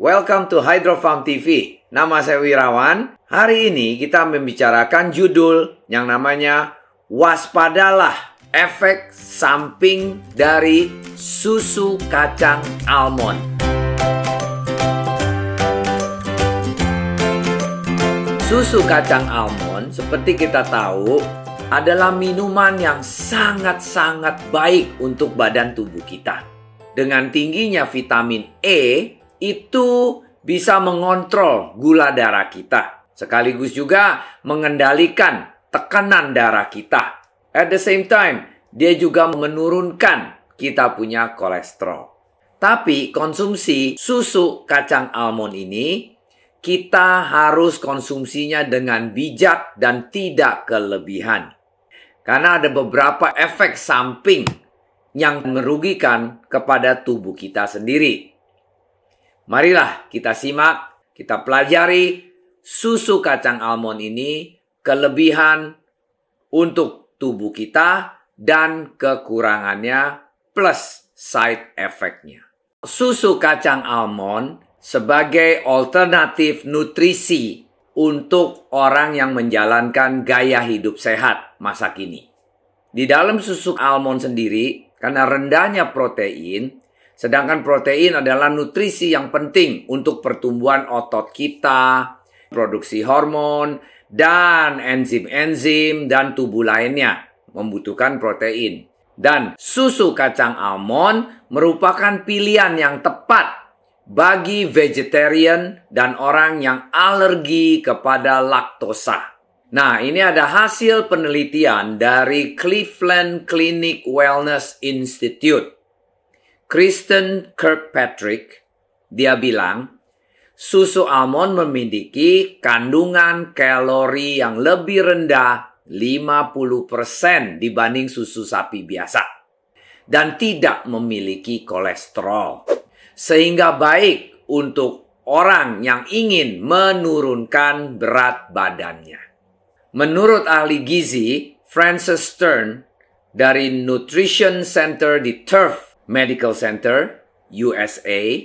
Welcome to Hydro Farm TV. Nama saya Wirawan. Hari ini kita membicarakan judul yang namanya Waspadalah efek samping dari susu kacang almond. Susu kacang almond, seperti kita tahu, adalah minuman yang sangat-sangat baik untuk badan tubuh kita. Dengan tingginya vitamin E, itu bisa mengontrol gula darah kita. Sekaligus juga mengendalikan tekanan darah kita. At the same time, dia juga menurunkan kita punya kolesterol. Tapi konsumsi susu kacang almond ini, kita harus konsumsinya dengan bijak dan tidak kelebihan. Karena ada beberapa efek samping yang merugikan kepada tubuh kita sendiri. Marilah kita simak, kita pelajari susu kacang almond ini, kelebihan untuk tubuh kita dan kekurangannya plus side effect-nya. Susu kacang almond sebagai alternatif nutrisi untuk orang yang menjalankan gaya hidup sehat masa kini. Di dalam susu almond sendiri, karena rendahnya protein, sedangkan protein adalah nutrisi yang penting untuk pertumbuhan otot kita, produksi hormon, dan enzim-enzim dan tubuh lainnya membutuhkan protein. Dan susu kacang almond merupakan pilihan yang tepat bagi vegetarian dan orang yang alergi kepada laktosa. Nah, ini ada hasil penelitian dari Cleveland Clinic Wellness Institute. Kristen Kirkpatrick, dia bilang, susu almond memiliki kandungan kalori yang lebih rendah 50% dibanding susu sapi biasa. Dan tidak memiliki kolesterol. Sehingga baik untuk orang yang ingin menurunkan berat badannya. Menurut ahli gizi, Frances Stern, dari Nutrition Center di Turf Medical Center, USA,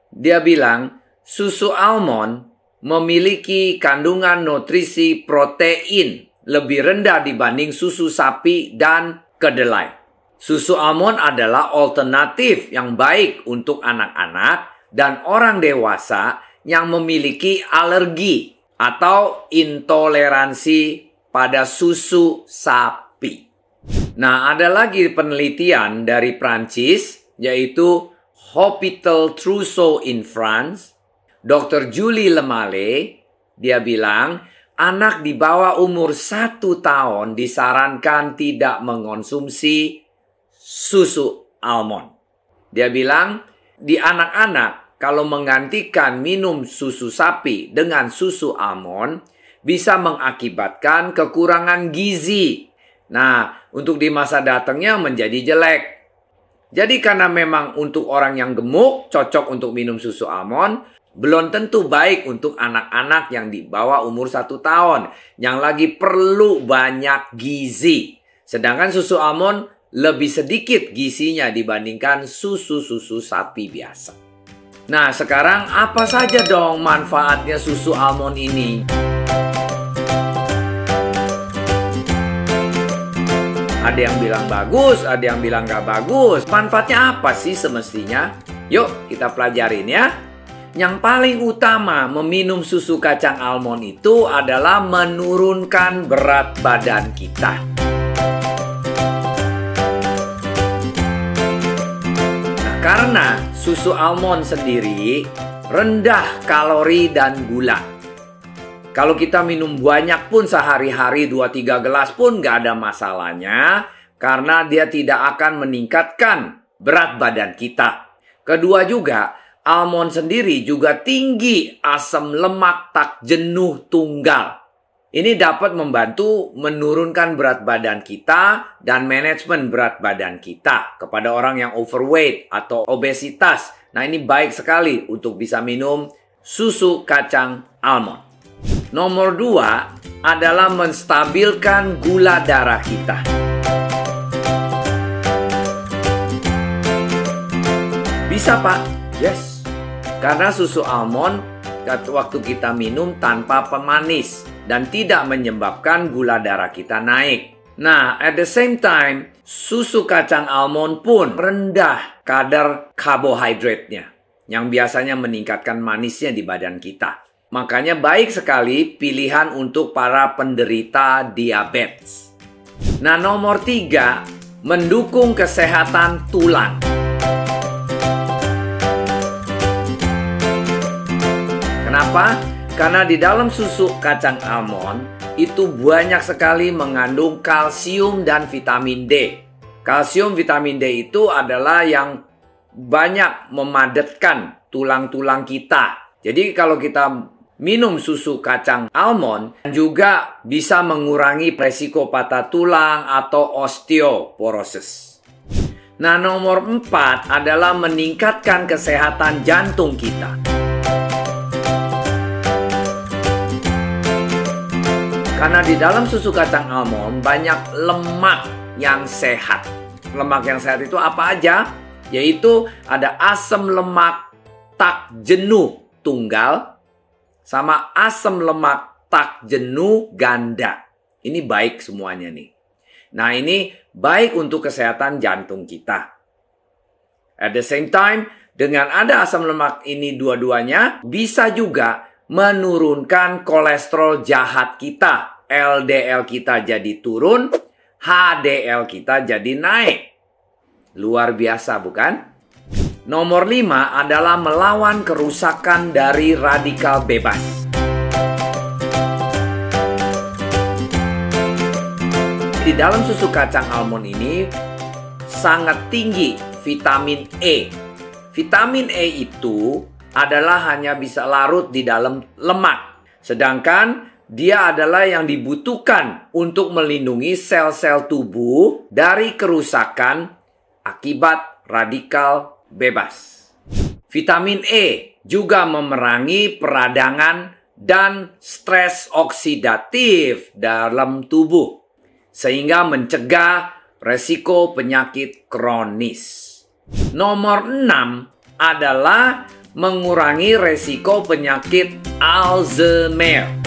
dia bilang susu almond memiliki kandungan nutrisi protein lebih rendah dibanding susu sapi dan kedelai. Susu almond adalah alternatif yang baik untuk anak-anak dan orang dewasa yang memiliki alergi atau intoleransi pada susu sapi. Nah, ada lagi penelitian dari Prancis, yaitu Hôpital Trousseau in France. Dr. Julie Lemale, dia bilang, anak di bawah umur 1 tahun disarankan tidak mengonsumsi susu almond. Dia bilang, di anak-anak, kalau menggantikan minum susu sapi dengan susu almond, bisa mengakibatkan kekurangan gizi. Nah, untuk di masa datangnya menjadi jelek. Jadi karena memang untuk orang yang gemuk, cocok untuk minum susu almond, belum tentu baik untuk anak-anak yang di bawah umur 1 tahun, yang lagi perlu banyak gizi. Sedangkan susu almond lebih sedikit gizinya dibandingkan susu-susu sapi biasa. Nah, sekarang apa saja dong manfaatnya susu almond ini? Ada yang bilang bagus, ada yang bilang gak bagus. Manfaatnya apa sih semestinya? Yuk kita pelajarin ya. Yang paling utama meminum susu kacang almond itu adalah menurunkan berat badan kita. Nah, karena susu almond sendiri rendah kalori dan gula. Kalau kita minum banyak pun sehari-hari 2-3 gelas pun gak ada masalahnya. Karena dia tidak akan meningkatkan berat badan kita. Kedua juga, almond sendiri juga tinggi asam lemak tak jenuh tunggal. Ini dapat membantu menurunkan berat badan kita dan manajemen berat badan kita. Kepada orang yang overweight atau obesitas. Nah, ini baik sekali untuk bisa minum susu kacang almond. Nomor 2 adalah menstabilkan gula darah kita. Bisa, Pak? Yes. Karena susu almond waktu kita minum tanpa pemanis dan tidak menyebabkan gula darah kita naik. Nah, at the same time, susu kacang almond pun rendah kadar karbohidratnya yang biasanya meningkatkan manisnya di badan kita. Makanya baik sekali pilihan untuk para penderita diabetes. Nah, nomor 3, mendukung kesehatan tulang. Kenapa? Karena di dalam susu kacang almond itu banyak sekali mengandung kalsium dan vitamin D. Kalsium, vitamin D itu adalah yang banyak memadatkan tulang-tulang kita. Jadi kalau kita minum susu kacang almond juga bisa mengurangi resiko patah tulang atau osteoporosis. Nah, nomor 4 adalah meningkatkan kesehatan jantung kita. Karena di dalam susu kacang almond banyak lemak yang sehat. Lemak yang sehat itu apa aja? Yaitu ada asam lemak tak jenuh tunggal sama asam lemak tak jenuh ganda. Ini baik semuanya nih. Nah, ini baik untuk kesehatan jantung kita. At the same time, dengan ada asam lemak ini dua-duanya bisa juga menurunkan kolesterol jahat kita. LDL kita jadi turun, HDL kita jadi naik. Luar biasa, bukan? Nomor 5 adalah melawan kerusakan dari radikal bebas. Di dalam susu kacang almond ini sangat tinggi vitamin E. Vitamin E itu adalah hanya bisa larut di dalam lemak. Sedangkan dia adalah yang dibutuhkan untuk melindungi sel-sel tubuh dari kerusakan akibat radikal bebas. Vitamin E juga memerangi peradangan dan stres oksidatif dalam tubuh, sehingga mencegah resiko penyakit kronis. Nomor 6 adalah mengurangi resiko penyakit Alzheimer.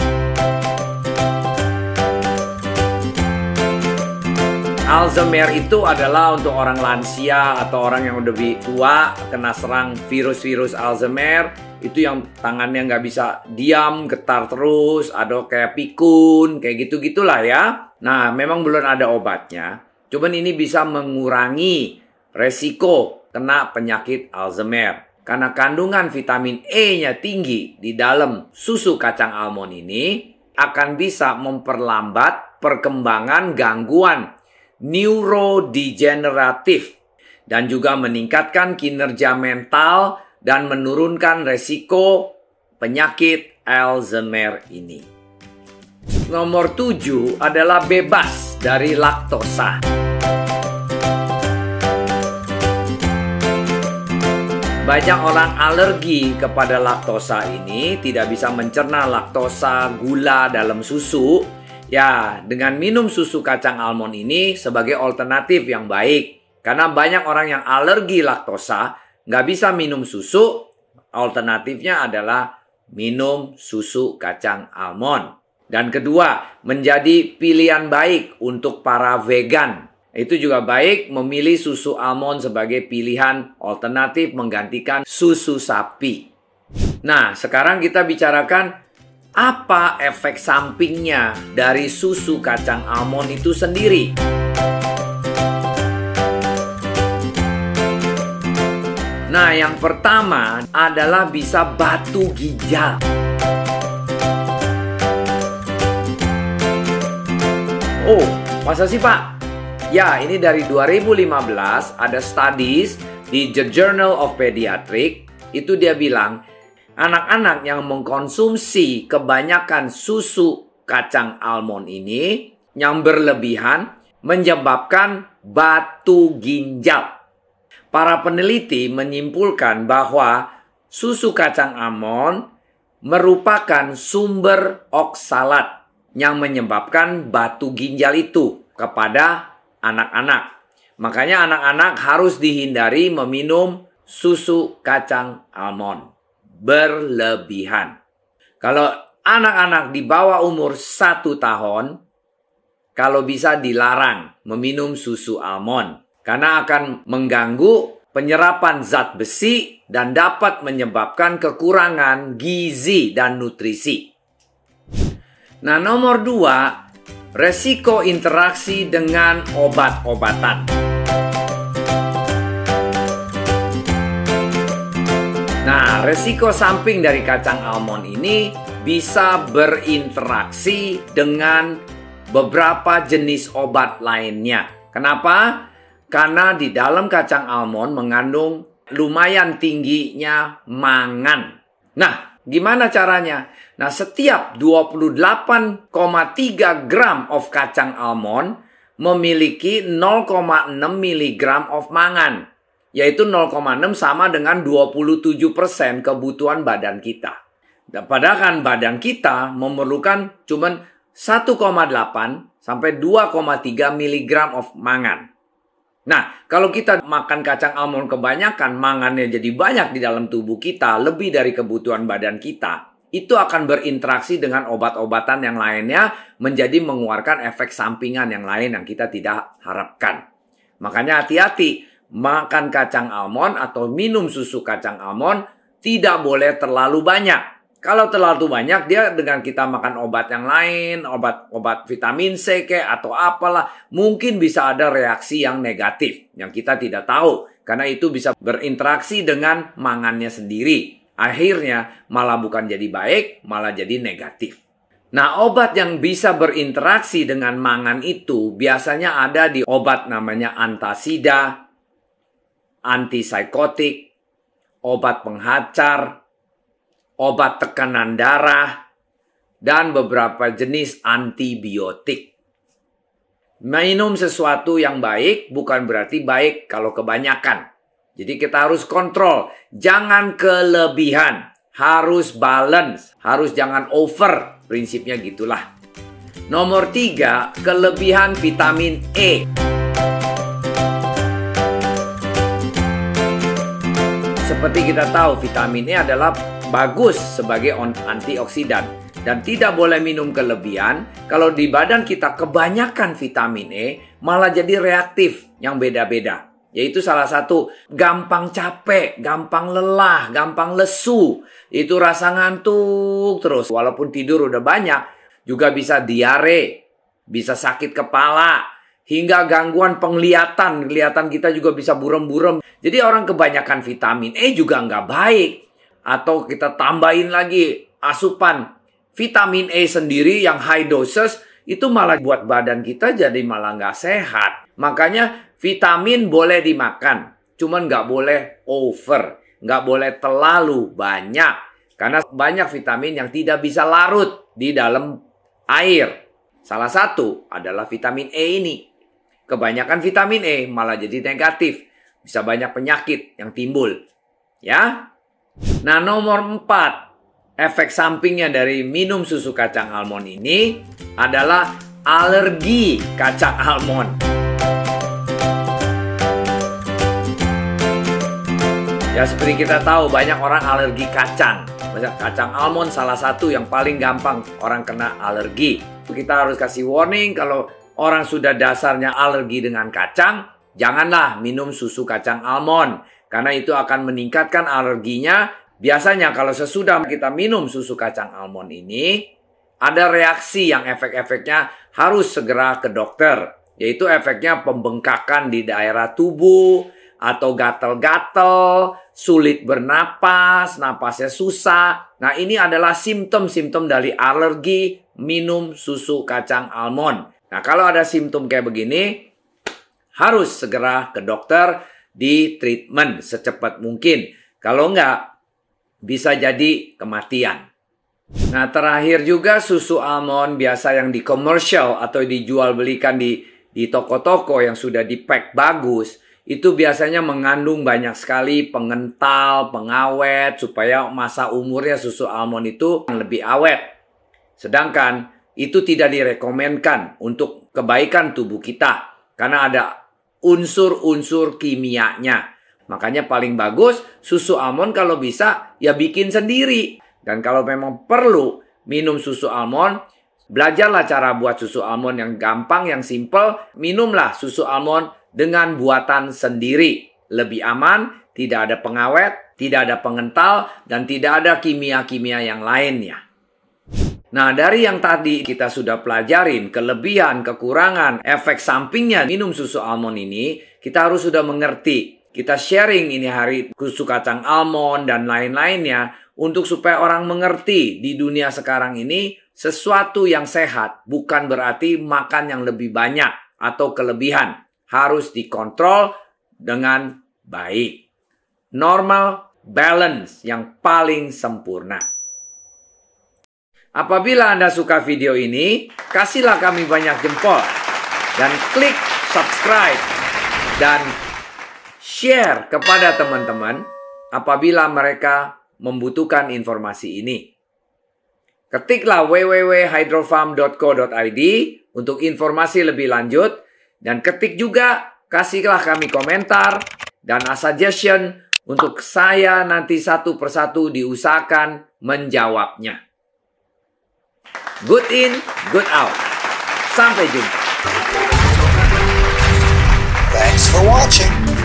Alzheimer itu adalah untuk orang lansia atau orang yang udah lebih tua kena serang virus-virus Alzheimer. Itu yang tangannya nggak bisa diam, getar terus, ada kayak pikun, kayak gitu-gitulah ya. Nah, memang belum ada obatnya. Cuman ini bisa mengurangi resiko kena penyakit Alzheimer. Karena kandungan vitamin E-nya tinggi di dalam susu kacang almond ini akan bisa memperlambat perkembangan gangguan neurodegeneratif dan juga meningkatkan kinerja mental dan menurunkan resiko penyakit Alzheimer ini. Nomor 7 adalah bebas dari laktosa. Banyak orang alergi kepada laktosa ini, tidak bisa mencerna laktosa, gula dalam susu. Ya, dengan minum susu kacang almond ini sebagai alternatif yang baik. Karena banyak orang yang alergi laktosa, nggak bisa minum susu, alternatifnya adalah minum susu kacang almond. Dan kedua, menjadi pilihan baik untuk para vegan. Itu juga baik memilih susu almond sebagai pilihan alternatif menggantikan susu sapi. Nah, sekarang kita bicarakan apa efek sampingnya dari susu kacang almond itu sendiri. Nah, yang pertama adalah bisa batu ginjal. Oh, masa sih Pak? Ya, ini dari 2015 ada studies di The Journal of Pediatrics. Itu dia bilang, anak-anak yang mengkonsumsi kebanyakan susu kacang almond ini yang berlebihan menyebabkan batu ginjal. Para peneliti menyimpulkan bahwa susu kacang almond merupakan sumber oksalat yang menyebabkan batu ginjal itu kepada anak-anak. Makanya anak-anak harus dihindari meminum susu kacang almond. berlebihan. Kalau anak-anak di bawah umur 1 tahun, kalau bisa dilarang meminum susu almond. Karena akan mengganggu penyerapan zat besi dan dapat menyebabkan kekurangan gizi dan nutrisi. Nah, nomor 2, resiko interaksi dengan obat-obatan. Nah, resiko samping dari kacang almond ini bisa berinteraksi dengan beberapa jenis obat lainnya. Kenapa? Karena di dalam kacang almond mengandung lumayan tingginya mangan. Nah, gimana caranya? Nah, setiap 28,3 gram of kacang almond memiliki 0,6 mg of mangan. Yaitu 0,6 sama dengan 27% kebutuhan badan kita. Padahal kan badan kita memerlukan cuma 1,8 sampai 2,3 mg of mangan. Nah, kalau kita makan kacang almond kebanyakan, mangannya jadi banyak di dalam tubuh kita, lebih dari kebutuhan badan kita, itu akan berinteraksi dengan obat-obatan yang lainnya, menjadi mengeluarkan efek sampingan yang lain yang kita tidak harapkan. Makanya hati-hati, makan kacang almond atau minum susu kacang almond tidak boleh terlalu banyak. Kalau terlalu banyak, dia dengan kita makan obat yang lain, obat vitamin C atau apalah, mungkin bisa ada reaksi yang negatif yang kita tidak tahu. Karena itu bisa berinteraksi dengan mangannya sendiri. Akhirnya malah bukan jadi baik, malah jadi negatif. Nah, obat yang bisa berinteraksi dengan mangan itu biasanya ada di obat namanya antasida, antipsikotik, obat penghacar, obat tekanan darah, dan beberapa jenis antibiotik. Minum sesuatu yang baik bukan berarti baik kalau kebanyakan. Jadi kita harus kontrol, jangan kelebihan, harus balance, harus jangan over, prinsipnya gitulah. Nomor 3, kelebihan vitamin E. Seperti kita tahu, vitamin E adalah bagus sebagai antioksidan dan tidak boleh minum kelebihan. Kalau di badan kita kebanyakan vitamin E, malah jadi reaktif yang beda-beda. Yaitu salah satu gampang capek, gampang lelah, gampang lesu. Itu rasa ngantuk terus. Walaupun tidur udah banyak, juga bisa diare, bisa sakit kepala, hingga gangguan penglihatan. Kelihatan kita juga bisa burem-burem. Jadi orang kebanyakan vitamin E juga nggak baik. Atau kita tambahin lagi asupan vitamin E sendiri yang high doses, itu malah buat badan kita jadi malah nggak sehat. Makanya vitamin boleh dimakan, cuman nggak boleh over, nggak boleh terlalu banyak. Karena banyak vitamin yang tidak bisa larut di dalam air. Salah satu adalah vitamin E ini. Kebanyakan vitamin E malah jadi negatif. Bisa banyak penyakit yang timbul. Ya. Nah, nomor 4, efek sampingnya dari minum susu kacang almond ini adalah alergi kacang almond. Ya, seperti kita tahu banyak orang alergi kacang. Kacang almond salah satu yang paling gampang orang kena alergi. Kita harus kasih warning kalau orang sudah dasarnya alergi dengan kacang, janganlah minum susu kacang almond. Karena itu akan meningkatkan alerginya. Biasanya kalau sesudah kita minum susu kacang almond ini, ada reaksi yang efek-efeknya harus segera ke dokter. Yaitu efeknya pembengkakan di daerah tubuh, atau gatal-gatal, sulit bernapas, napasnya susah. Nah, ini adalah simptom-simptom dari alergi minum susu kacang almond. Nah, kalau ada simptom kayak begini, harus segera ke dokter, di treatment secepat mungkin. Kalau enggak, bisa jadi kematian. Nah, terakhir juga susu almond biasa yang di commercial atau dijual belikan di toko-toko yang sudah di-pack bagus, itu biasanya mengandung banyak sekali pengental, pengawet, supaya masa umurnya susu almond itu lebih awet. Sedangkan itu tidak direkomendkan untuk kebaikan tubuh kita. Karena ada unsur-unsur kimianya. Makanya paling bagus susu almond kalau bisa ya bikin sendiri. Dan kalau memang perlu minum susu almond, belajarlah cara buat susu almond yang gampang, yang simple. Minumlah susu almond dengan buatan sendiri. Lebih aman, tidak ada pengawet, tidak ada pengental, dan tidak ada kimia-kimia yang lainnya. Nah, dari yang tadi kita sudah pelajarin, kelebihan, kekurangan, efek sampingnya minum susu almond ini, kita harus sudah mengerti. Kita sharing ini hari susu kacang almond dan lain-lainnya, untuk supaya orang mengerti di dunia sekarang ini, sesuatu yang sehat bukan berarti makan yang lebih banyak atau kelebihan. Harus dikontrol dengan baik. Normal, balance yang paling sempurna. Apabila Anda suka video ini, kasihlah kami banyak jempol. Dan klik subscribe. Dan share kepada teman-teman apabila mereka membutuhkan informasi ini. Ketiklah www.hydrofarm.co.id untuk informasi lebih lanjut. Dan ketik juga, kasihlah kami komentar dan suggestion untuk saya nanti satu persatu diusahakan menjawabnya. Good in, good out. Sampai jumpa. Thanks for watching.